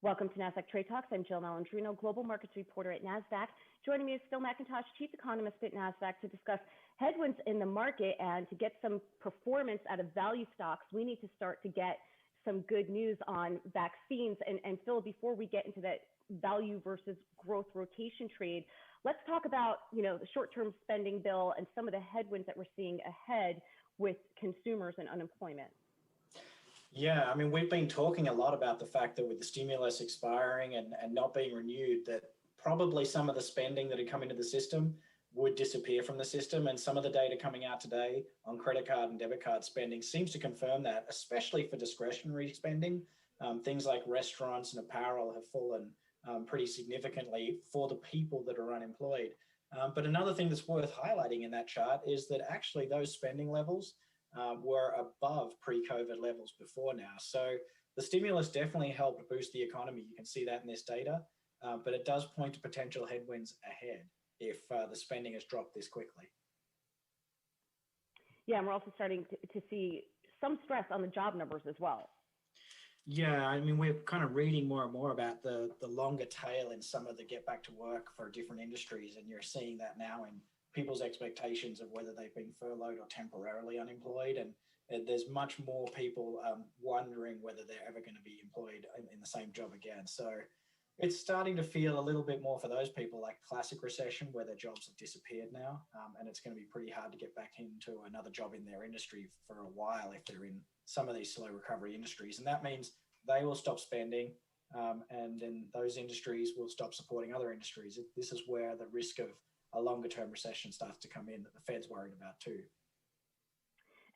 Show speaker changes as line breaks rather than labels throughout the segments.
Welcome to Nasdaq Trade Talks. I'm Jill Malandrino, Global Markets Reporter at Nasdaq. Joining me is Phil Mackintosh, Chief Economist at Nasdaq, to discuss headwinds in the market and to get some performance out of value stocks. We need to start to get some good news on vaccines. And Phil, before we get into that value versus growth rotation trade, let's talk about the short-term spending bill and some of the headwinds that we're seeing ahead with consumers and unemployment.
Yeah, I mean, we've been talking a lot about the fact that with the stimulus expiring and not being renewed, that probably some of the spending that had come into the system would disappear from the system. And some of the data coming out today on credit card and debit card spending seems to confirm that, especially for discretionary spending. Things like restaurants and apparel have fallen pretty significantly for the people that are unemployed. But another thing that's worth highlighting in that chart is that actually those spending levels were above pre-COVID levels before now. So the stimulus definitely helped boost the economy. You can see that in this data, but it does point to potential headwinds ahead if the spending has dropped this quickly.
Yeah, and we're also starting to see some stress on the job numbers as well.
Yeah, I mean, we're kind of reading more and more about the longer tail in some of the get back to work for different industries, and you're seeing that now in people's expectations of whether they've been furloughed or temporarily unemployed. And there's much more people wondering whether they're ever going to be employed in the same job again. So it's starting to feel a little bit more for those people like classic recession where their jobs have disappeared now. And it's going to be pretty hard to get back into another job in their industry for a while if they're in some of these slow recovery industries. And that means they will stop spending and then those industries will stop supporting other industries. This is where the risk of a longer term recession starts to come in that the Fed's worried about too.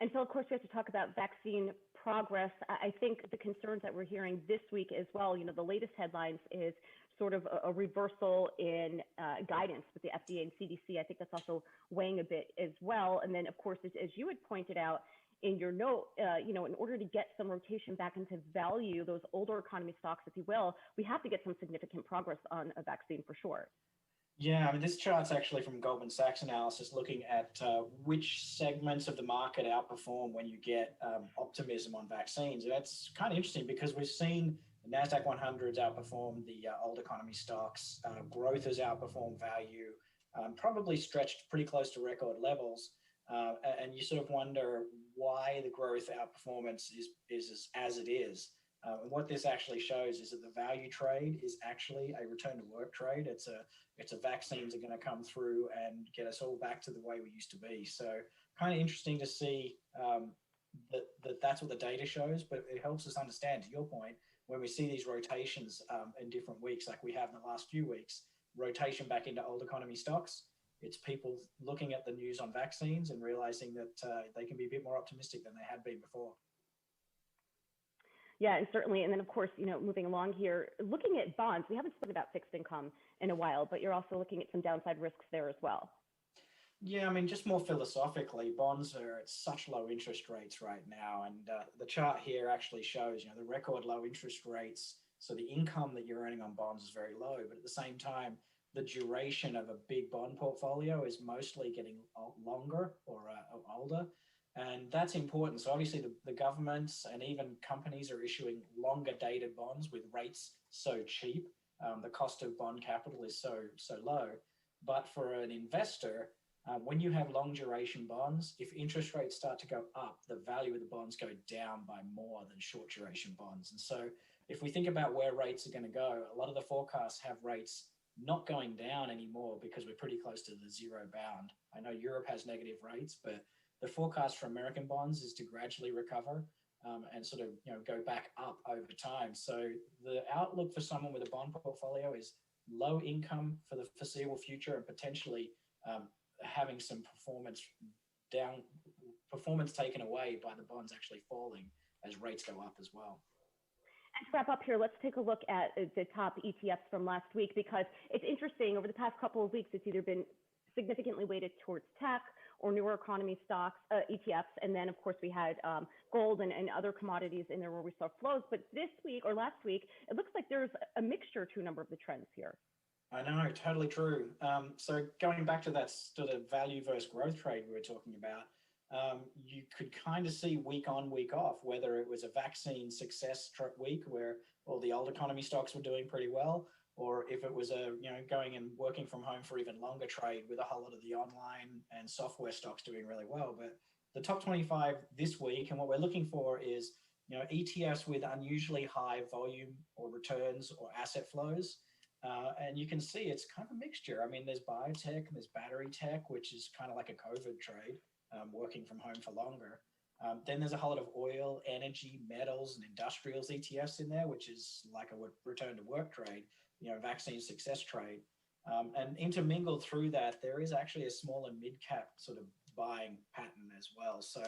And so, of course, we have to talk about vaccine progress. I think the concerns that we're hearing this week as well, the latest headlines is sort of a reversal in guidance with the FDA and CDC. I think that's also weighing a bit as well. And then, of course, as you had pointed out in your note, in order to get some rotation back into value, those older economy stocks, if you will, we have to get some significant progress on a vaccine for sure.
Yeah, I mean, this chart's actually from Goldman Sachs analysis looking at which segments of the market outperform when you get optimism on vaccines. And that's kind of interesting because we've seen the Nasdaq 100's outperform the old economy stocks. Growth has outperformed value, probably stretched pretty close to record levels. And you sort of wonder why the growth outperformance is as it is. And what this actually shows is that the value trade is actually a return to work trade. It's a vaccines are going to come through and get us all back to the way we used to be. So kind of interesting to see that's what the data shows, but it helps us understand, to your point, when we see these rotations in different weeks, like we have in the last few weeks, rotation back into old economy stocks. It's people looking at the news on vaccines and realizing that they can be a bit more optimistic than they had been before.
Yeah, and certainly. And then, of course, moving along here, looking at bonds, we haven't spoken about fixed income in a while, but you're also looking at some downside risks there as well.
Yeah, I mean, just more philosophically, bonds are at such low interest rates right now. And the chart here actually shows, the record low interest rates. So the income that you're earning on bonds is very low. But at the same time, the duration of a big bond portfolio is mostly getting longer or older. And that's important. So obviously the governments and even companies are issuing longer dated bonds with rates so cheap. The cost of bond capital is so low. But for an investor, when you have long duration bonds, if interest rates start to go up, the value of the bonds go down by more than short duration bonds. And so if we think about where rates are going to go, a lot of the forecasts have rates not going down anymore because we're pretty close to the zero bound. I know Europe has negative rates, but the forecast for American bonds is to gradually recover and sort of go back up over time. So the outlook for someone with a bond portfolio is low income for the foreseeable future and potentially having some performance taken away by the bonds actually falling as rates go up as well.
And to wrap up here, let's take a look at the top ETFs from last week, because it's interesting. Over the past couple of weeks, it's either been significantly weighted towards tech or newer economy stocks, ETFs. And then, of course, we had gold and other commodities in there where we saw flows. But this week or last week, it looks like there's a mixture to a number of the trends here.
I know, totally true. So going back to that sort of value versus growth trade we were talking about, you could kind of see week on, week off, whether it was a vaccine success week where all the old economy stocks were doing pretty well, or if it was a, going and working from home for even longer trade with a whole lot of the online and software stocks doing really well. But the top 25 this week, and what we're looking for is, ETFs with unusually high volume or returns or asset flows. And you can see it's kind of a mixture. I mean, there's biotech, there's battery tech, which is kind of like a COVID trade, working from home for longer. Then there's a whole lot of oil, energy, metals, and industrials ETFs in there, which is like a return to work trade, vaccine success trade. And intermingled through that, there is actually a small and mid cap sort of buying pattern as well. So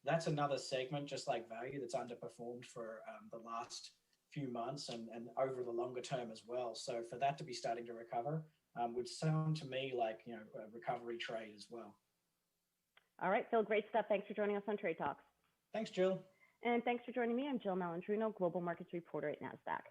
that's another segment, just like value, that's underperformed for the last few months and over the longer term as well. So for that to be starting to recover would sound to me like, a recovery trade as well.
All right, Phil, great stuff. Thanks for joining us on Trade Talks.
Thanks, Jill.
And thanks for joining me. I'm Jill Malandrino, Global Markets Reporter at Nasdaq.